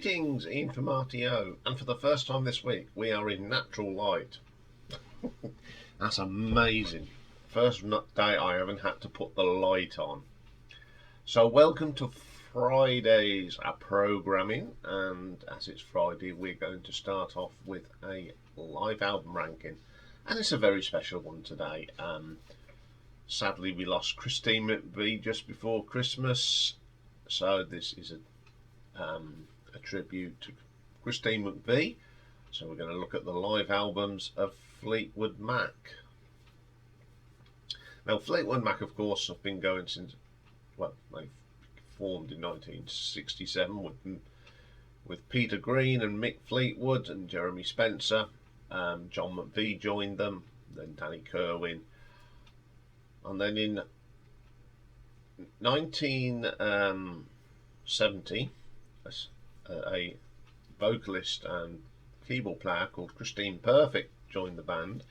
Greetings, Iain from RTO, and for the first time this week we are in natural light. That's amazing. First day I haven't had to put the light on. So welcome to Friday's programming, and as it's Friday we're going to start off with a live album ranking, and it's a very special one today. Sadly we lost Christine McVie just before Christmas, so this is a tribute to Christine McVie. So we're going to look at the live albums of Fleetwood Mac. Now Fleetwood Mac, of course, have been going since, well, they formed in 1967 with Peter Green and Mick Fleetwood and Jeremy Spencer. John McVie joined them, then Danny Kerwin, and then in 1970 a vocalist and keyboard player called Christine Perfect joined the band,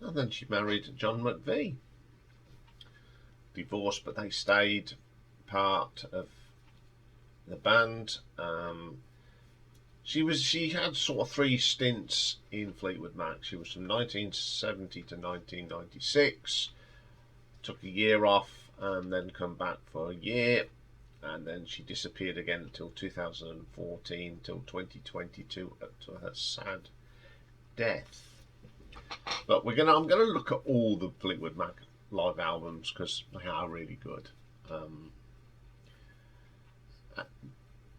and then she married John McVie. Divorced, but they stayed part of the band. She had sort of 3 stints in Fleetwood Mac. She was from 1970 to 1996, took a year off and then come back for a year, and then she disappeared again until 2014, till 2022, up to her sad death. But I'm gonna look at all the Fleetwood Mac live albums because they are really good. A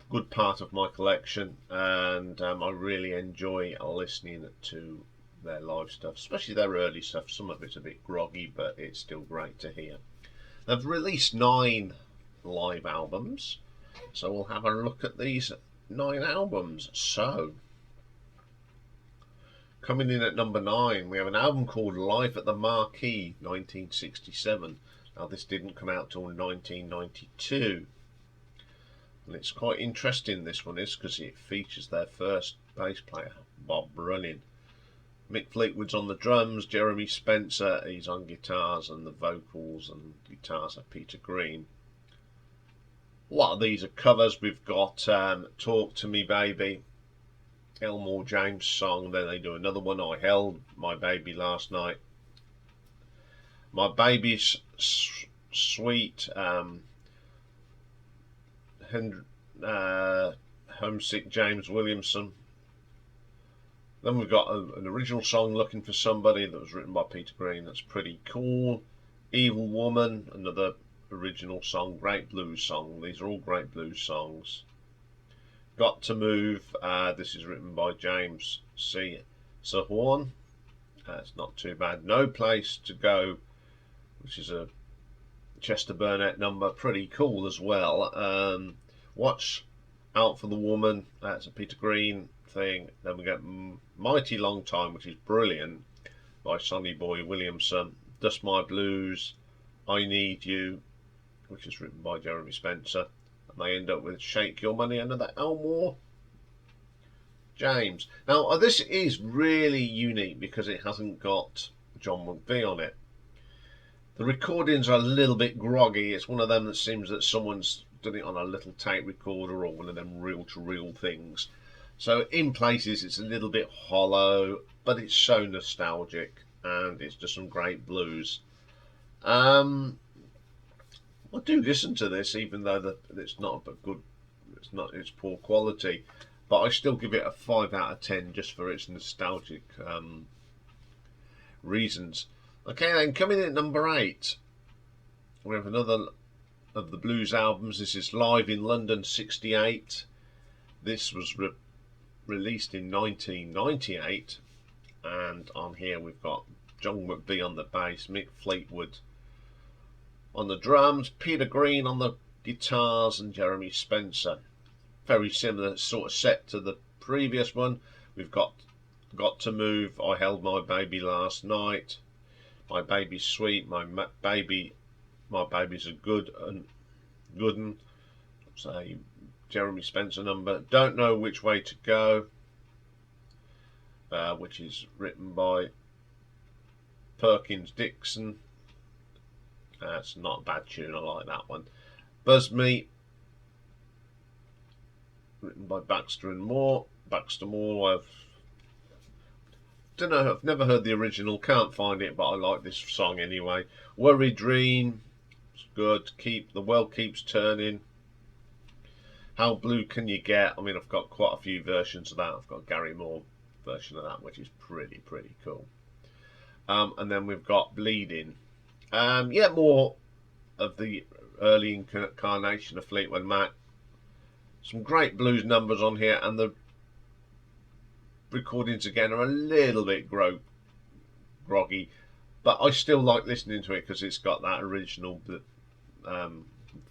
good part of my collection, and I really enjoy listening to their live stuff, especially their early stuff. Some of it's a bit groggy, but it's still great to hear. They've released 9 live albums, so we'll have a look at these 9 albums. So coming in at number 9, we have an album called Live at the Marquee, 1967. Now this didn't come out till 1992, and it's quite interesting, this one is, because it features their first bass player, Bob Running. Mick Fleetwood's on the drums, Jeremy Spencer, he's on guitars, and the vocals and guitars are Peter Green. A lot of these are covers. We've got Talk to Me Baby, Elmore James song, then they do another one, I Held My Baby Last Night, My Baby's Sweet, Homesick James Williamson. Then we've got an original song, Looking for Somebody, that was written by Peter Green, that's pretty cool. Evil Woman, another original song, great blues song. These are all great blues songs. Got to Move, this is written by James C. Sahorn. It's not too bad. No Place to Go, which is a Chester Burnett number, pretty cool as well. Watch Out for the Woman, that's a Peter Green thing. Then we get Mighty Long Time, which is brilliant, by Sonny Boy Williamson. Dust My Blues, I Need You, which is written by Jeremy Spencer, and they end up with Shake Your Money, another Elmore James. Now this is really unique because it hasn't got John McVie on it. The recordings are a little bit groggy. It's one of them that seems that someone's done it on a little tape recorder or one of them reel-to-reel things. So in places it's a little bit hollow, but it's so nostalgic, and it's just some great blues. I do listen to this, even though it's not a good, it's poor quality, but I still give it a 5 out of 10 just for its nostalgic reasons. Okay, then coming in at number 8, we have another of the blues albums. This is Live in London '68. This was released in 1998, and on here we've got John McVie on the bass, Mick Fleetwood on the drums, Peter Green on the guitars, and Jeremy Spencer. Very similar sort of set to the previous one. We've got to Move, I Held My Baby Last Night, My Baby's Sweet, My Baby's a Good Un, say Jeremy Spencer number. Don't Know Which Way to Go, which is written by Perkins Dixon. It's not a bad tune, I like that one. Buzz Me, written by Baxter and Moore. Baxter Moore, I've never heard the original, can't find it, but I like this song anyway. Worry Dream, it's good. The World Keeps Turning. How Blue Can You Get? I mean, I've got quite a few versions of that. I've got Gary Moore version of that, which is pretty cool. And then we've got Bleeding. Yeah, more of the early incarnation of Fleetwood Mac. Some great blues numbers on here, and the recordings again are a little bit groggy, but I still like listening to it because it's got that original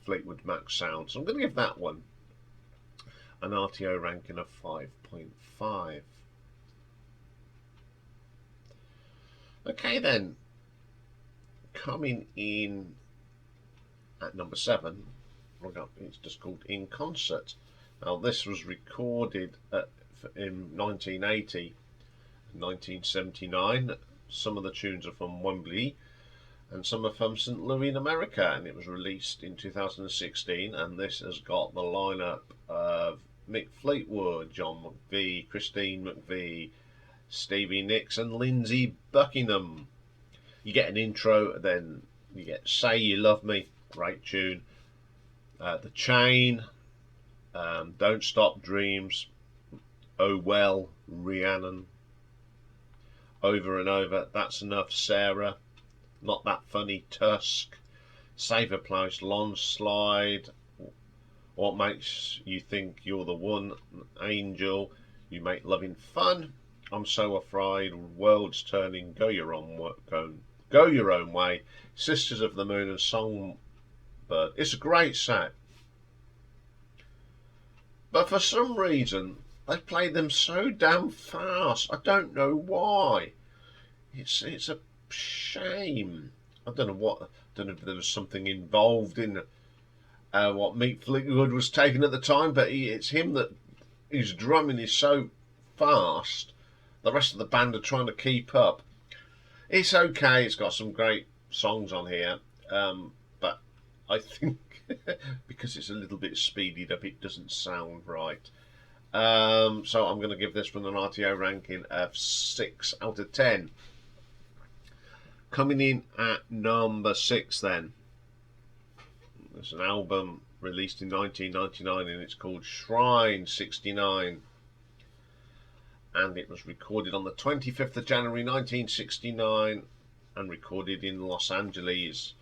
Fleetwood Mac sound. So I'm going to give that one an RTO ranking of 5.5. Okay then, coming in at number 7, it's just called In Concert. Now this was recorded in 1980 and 1979. Some of the tunes are from Wembley and some are from St. Louis in America, and it was released in 2016, and this has got the lineup of Mick Fleetwood, John McVie, Christine McVie, Stevie Nicks and Lindsey Buckingham. You get an intro, then you get Say You Love Me, great tune. The Chain, Don't Stop Dreams, Oh Well, Rhiannon, Over and Over, That's Enough, Sarah, Not That Funny, Tusk, Save a Place, Landslide, What Makes You Think You're the One, Angel, You Make Loving Fun, I'm So Afraid, World's Turning, Go Your Own Way, Sisters of the Moon and Songbird. It's a great set. But for some reason, they play them so damn fast. I don't know why. It's a shame. I don't know if there was something involved in what Mick Fleetwood was taking at the time, but it's him that his drumming is so fast. The rest of the band are trying to keep up. It's okay. It's got some great songs on here, but I think because it's a little bit speedied up, it doesn't sound right. So I'm going to give this one an RTO ranking of 6 out of 10. Coming in at number 6 then. There's an album released in 1999 and it's called Shrine 69. And it was recorded on the 25th of January 1969 and recorded in Los Angeles.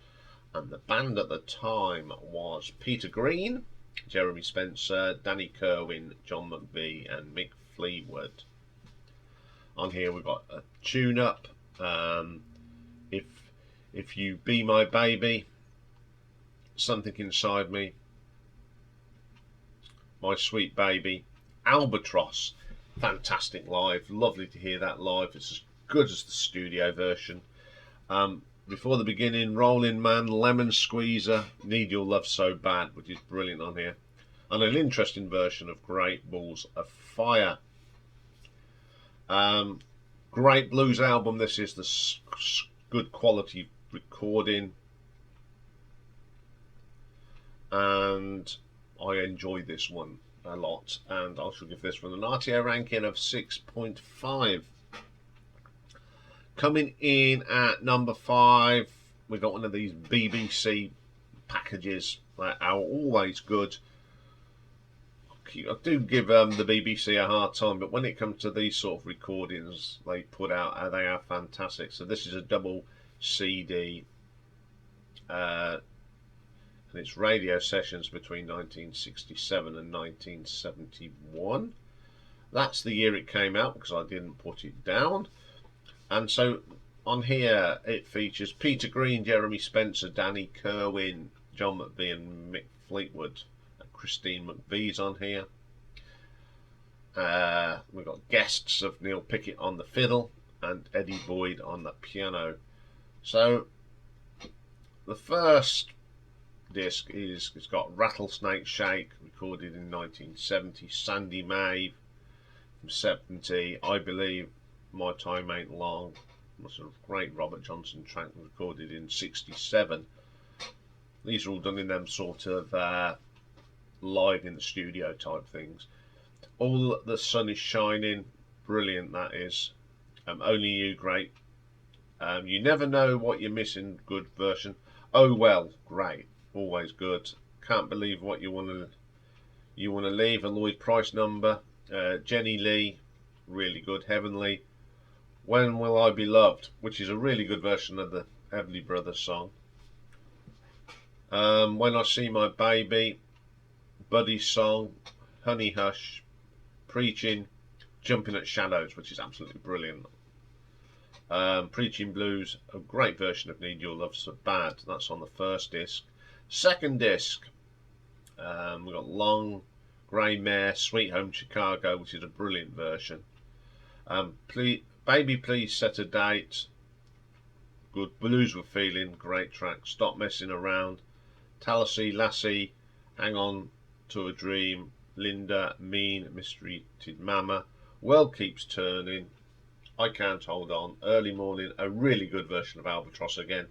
And the band at the time was Peter Green, Jeremy Spencer, Danny Kerwin, John McVie and Mick Fleetwood. On here we've got a tune-up, If You Be My Baby, Something Inside Me, My Sweet Baby, Albatross. Fantastic live, lovely to hear that live. It's as good as the studio version. Before the Beginning, Rolling Man, Lemon Squeezer, Need Your Love So Bad, which is brilliant on here, and an interesting version of Great Balls of Fire. Great blues album. This is the good quality recording, and I enjoy this one a lot, and I shall give this one an RTO ranking of 6.5. Coming in at number 5, we got one of these BBC packages that are always good. I do give the BBC a hard time, but when it comes to these sort of recordings they put out, they are fantastic. So this is a double CD, and it's radio sessions between 1967 and 1971. That's the year it came out because I didn't put it down. And so on here it features Peter Green, Jeremy Spencer, Danny Kerwin, John McVie and Mick Fleetwood. And Christine McVie's on here. We've got guests of Neil Pickett on the fiddle and Eddie Boyd on the piano. So the first disc it's got Rattlesnake Shake, recorded in 1970, Sandy May from 70, I Believe My Time Ain't Long, was a great Robert Johnson track, recorded in 67. These are all done in them sort of live in the studio type things. All the Sun is Shining, brilliant that is. Only You, great. You Never Know What You're Missing, good version. Oh Well, great, always good. Can't Believe What You Want to Leave, a Lloyd Price number. Jenny Lee, really good. Heavenly. When Will I Be Loved, which is a really good version of the Everly Brothers song. When I See My Baby, Buddy's song, Honey Hush, Preaching, Jumping at Shadows, which is absolutely brilliant. Preaching Blues, a great version of Need Your Love So Bad. That's on the first disc. Second disc, we've got Long Grey Mare, Sweet Home Chicago, which is a brilliant version. Baby Please Set a Date, good. Blues We're Feeling, great track. Stop Messing Around, Tallahassee Lassie, Hang On to a Dream, Linda, Mean, Mistreated Mama, World Keeps Turning, I Can't Hold On, Early Morning, a really good version of Albatross again.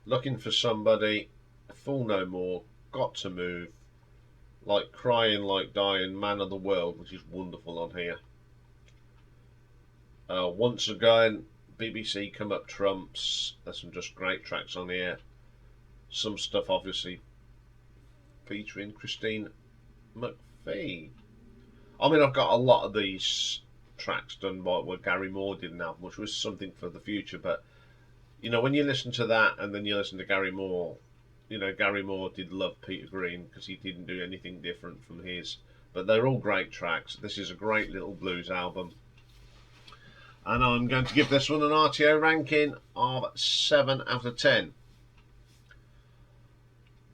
Looking for Somebody, Fool No More, Got to Move, Like Crying, Like Dying, Man of the World, which is wonderful on here. Once Again, BBC Come Up Trumps, there's some just great tracks on here. Some stuff obviously featuring Christine McVie. I mean, I've got a lot of these tracks done by what Gary Moore didn't have, which was something for the future, but you know, when you listen to that and then you listen to Gary Moore, you know, Gary Moore did love Peter Green because he didn't do anything different from his, but they're all great tracks. This is a great little blues album, and I'm going to give this one an RTO ranking of 7 out of 10.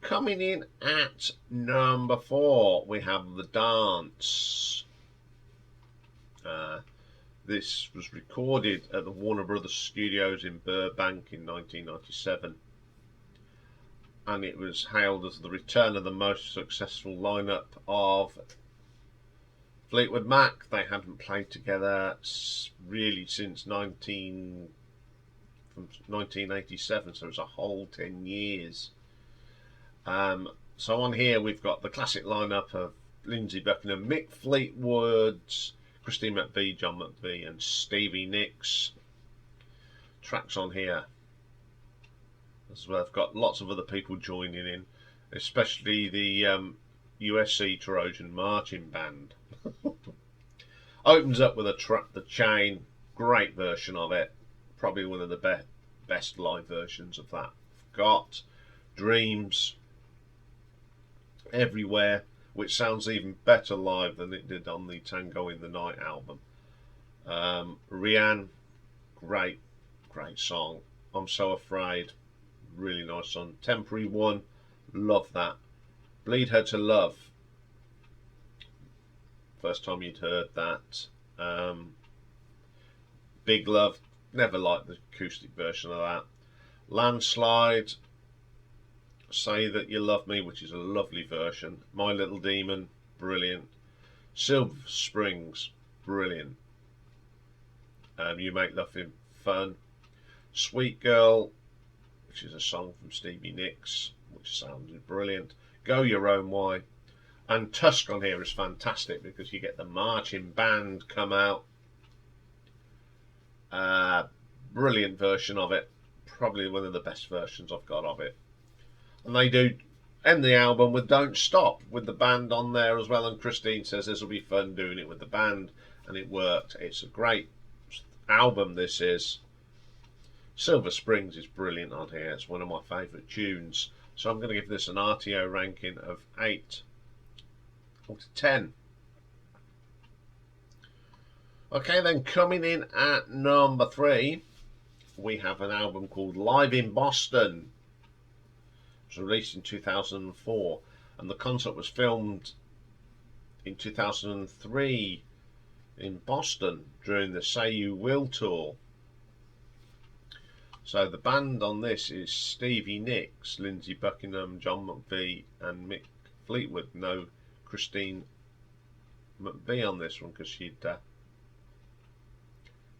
Coming in at number 4, we have The Dance. This was recorded at the Warner Brothers Studios in Burbank in 1997, and it was hailed as the return of the most successful lineup of Fleetwood Mac. They hadn't played together really since 1987, so it was a whole 10 years. So on here we've got the classic lineup of Lindsey Buckingham, Mick Fleetwood, Christine McVie, John McVie and Stevie Nicks. Tracks on here as well. I've got lots of other people joining in, especially the USC Trojan Marching Band. Opens up with The Chain, great version of it, probably one of the best live versions of that. Got Dreams, Everywhere, which sounds even better live than it did on the Tango in the Night album. Iain, great song. I'm So Afraid, really nice song. Temporary One, love that. Bleed Her to Love, first time you'd heard that. Big Love, never liked the acoustic version of that. Landslide, Say That You Love Me, which is a lovely version. My Little Demon, brilliant. Silver Springs, brilliant. You Make Loving Fun. Sweet Girl, which is a song from Stevie Nicks, which sounded brilliant. Go Your Own Way. And Tusk on here is fantastic because you get the marching band come out. Brilliant version of it. Probably one of the best versions I've got of it. And they do end the album with Don't Stop, with the band on there as well. And Christine says this will be fun doing it with the band, and it worked. It's a great album, this is. Silver Springs is brilliant on here. It's one of my favourite tunes. So I'm going to give this an RTO ranking of 8 out of 10. Okay, then coming in at number 3, we have an album called Live in Boston. It was released in 2004, and the concert was filmed in 2003 in Boston during the Say You Will tour. So the band on this is Stevie Nicks, Lindsey Buckingham, John McVie and Mick Fleetwood. No Christine McVie on this one because she'd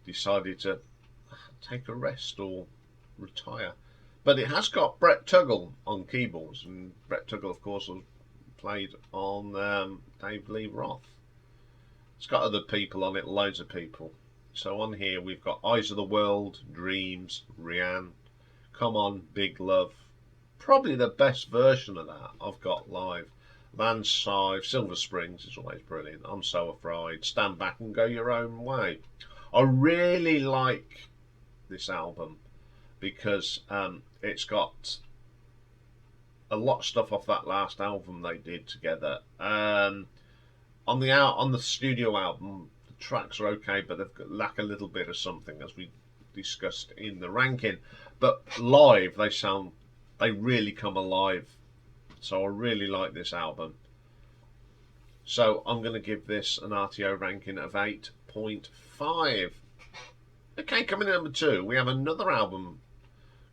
decided to take a rest or retire. But it has got Brett Tuggle on keyboards, and Brett Tuggle of course was played on Dave Lee Roth. It's got other people on it, loads of people. So on here we've got Eyes of the World, Dreams, Rianne, Come On, Big Love. Probably the best version of that I've got live. Landslide, Silver Springs is always brilliant. I'm So Afraid, Stand Back and Go Your Own Way. I really like this album because it's got a lot of stuff off that last album they did together. On the studio album, the tracks are okay, but lack a little bit of something, as we discussed in the ranking. But live, they really come alive. So I really like this album. So I'm going to give this an RTO ranking of 8.5. Okay, coming in number 2, we have another album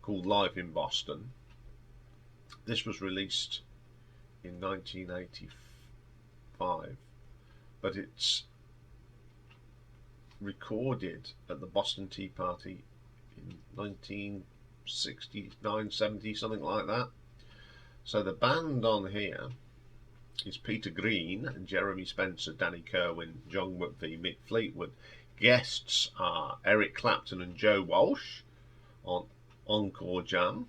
called Live in Boston. This was released in 1985, but it's recorded at the Boston Tea Party in 1969, 70, something like that. So the band on here is Peter Green and Jeremy Spencer, Danny Kerwin, John McVie, Mick Fleetwood. Guests are Eric Clapton and Joe Walsh on Encore Jam.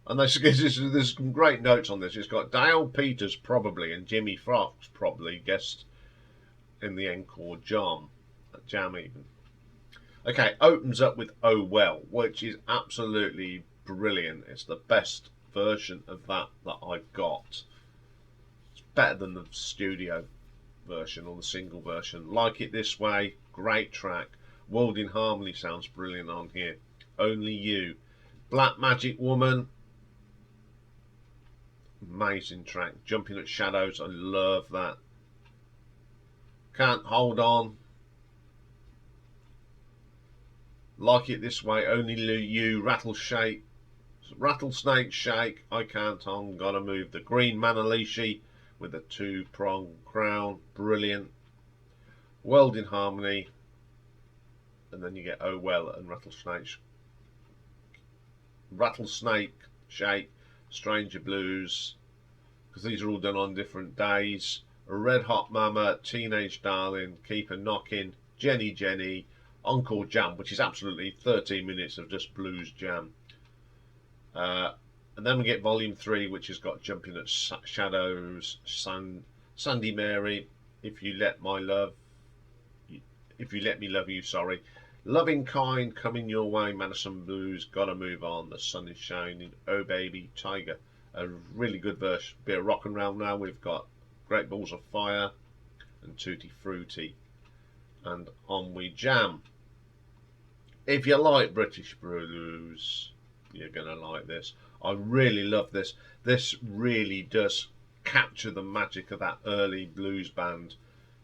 And there's some great notes on this. It's got Dale Peters probably and Jimmy Fox probably guest in the Encore Jam even. Okay, opens up with Oh Well, which is absolutely brilliant. It's the best version of that I've got. It's better than the studio version or the single version. Like It This Way, great track. World in Harmony sounds brilliant on here. Only You. Black Magic Woman, amazing track. Jumping at Shadows, I love that. Can't Hold On. Like It This Way, Only You. Rattlesnake Shake, I Can't On, Gotta Move. The Green Manalishi with a 2-prong crown, brilliant. World in Harmony, and then you get Oh Well and Rattlesnake Shake, Stranger Blues, because these are all done on different days. Red Hot Mama, Teenage Darling, Keep a Knockin', Jenny, Encore Jam, which is absolutely 13 minutes of just blues jam. And then we get Volume 3, which has got Jumping at Shadows, Sandy Mary, If You Let Me Love You, sorry. Loving Kind, Coming Your Way, Madison Blues, Gotta Move On, The Sun Is Shining, Oh Baby, Tiger. A really good verse. Bit of rock and roll now. We've got Great Balls of Fire and Tutti Frutti. And On We Jam. If you like British blues, you're going to like this. I really love this. This really does capture the magic of that early blues band.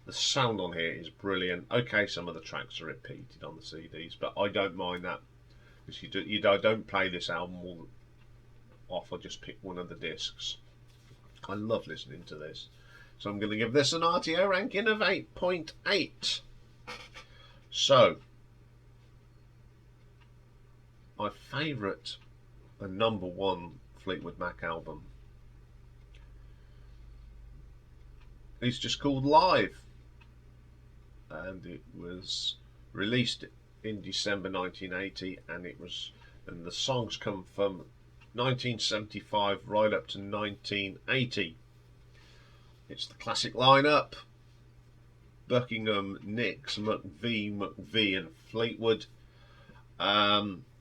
The sound on here is brilliant. Okay, some of the tracks are repeated on the CDs, but I don't mind that, because I don't play this album all off. I just pick one of the discs. I love listening to this. So I'm going to give this an RTO ranking of 8.8. So, my favourite and number 1 Fleetwood Mac album is just called Live, and it was released in December 1980, and the songs come from 1975 right up to 1980. It's the classic lineup: Buckingham, Nicks, McVie and Fleetwood.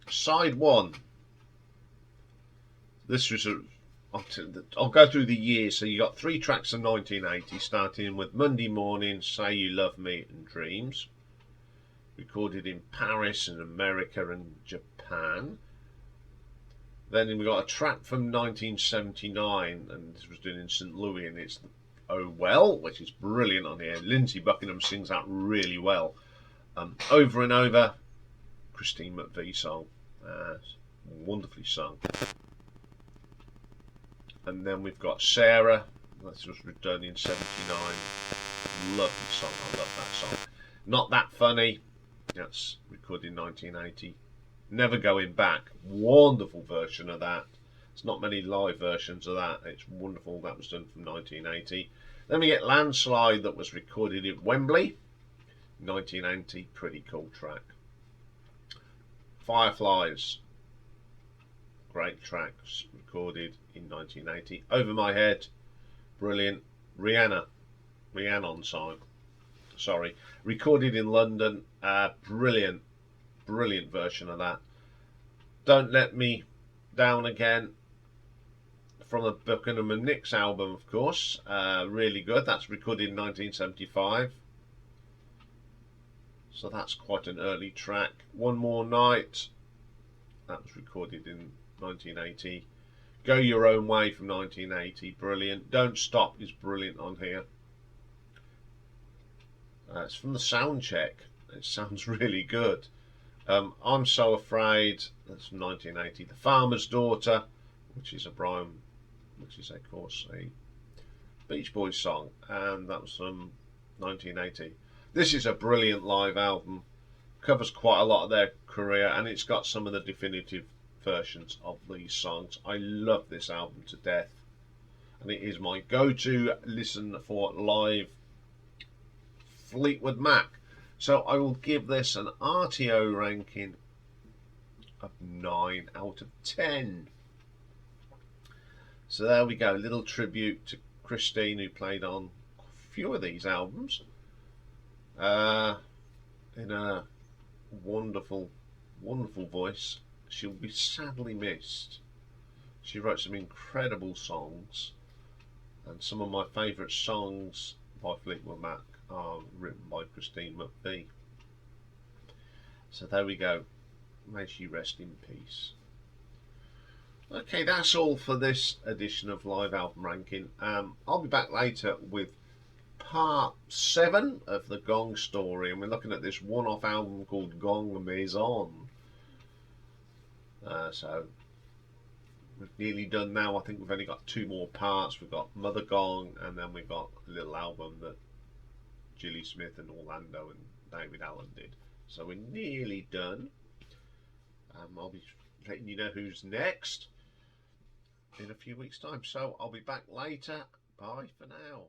Side 1. This was I'll go through the years. So you got 3 tracks in 1980, starting with Monday Morning, Say You Love Me and Dreams, recorded in Paris and America and Japan. Then we got a track from 1979, and this was done in St. Louis, and it's Oh Well, which is brilliant on here. Lindsey Buckingham sings that really well. Over and Over, Christine McVie song, wonderfully sung. And then we've got Sarah, this was done in 79, lovely song, I love that song. Not That Funny, that's recorded in 1980. Never Going Back, wonderful version of that. There's not many live versions of that. It's wonderful. That was done from 1980. Then we get Landslide, that was recorded in Wembley, 1980, pretty cool track. Fireflies, great tracks, recorded in 1980. Over My Head, brilliant. Rhiannon song, sorry, recorded in London, brilliant version of that. Don't Let Me Down Again, from the Buckingham and Nicks album, of course, really good. That's recorded in 1975, so that's quite an early track. One More Night, that was recorded in 1980. Go Your Own Way from 1980, brilliant. Don't Stop is brilliant on here. It's from the sound check. It sounds really good. I'm So Afraid, that's from 1980. The Farmer's Daughter, which is of course a Beach Boys song, and that was from 1980. This is a brilliant live album, covers quite a lot of their career, and it's got some of the definitive versions of these songs. I love this album to death, and it is my go-to listen for live Fleetwood Mac. So I will give this an RTO ranking of 9 out of 10. So there we go, a little tribute to Christine, who played on a few of these albums, in a wonderful voice. She'll be sadly missed. She wrote some incredible songs, and some of my favourite songs by Fleetwood Mac are written by Christine McVie. So there we go. May she rest in peace. Okay, that's all for this edition of Live Album Ranking. I'll be back later with part 7 of the Gong story, and we're looking at this one-off album called Gong Maison. So we've nearly done now. I think we've only got 2 more parts. We've got Mother Gong, and then we've got a little album that Gilly Smith and Orlando and David Allen did. So we're nearly done. I'll be letting you know who's next in a few weeks' time. So I'll be back later. Bye for now.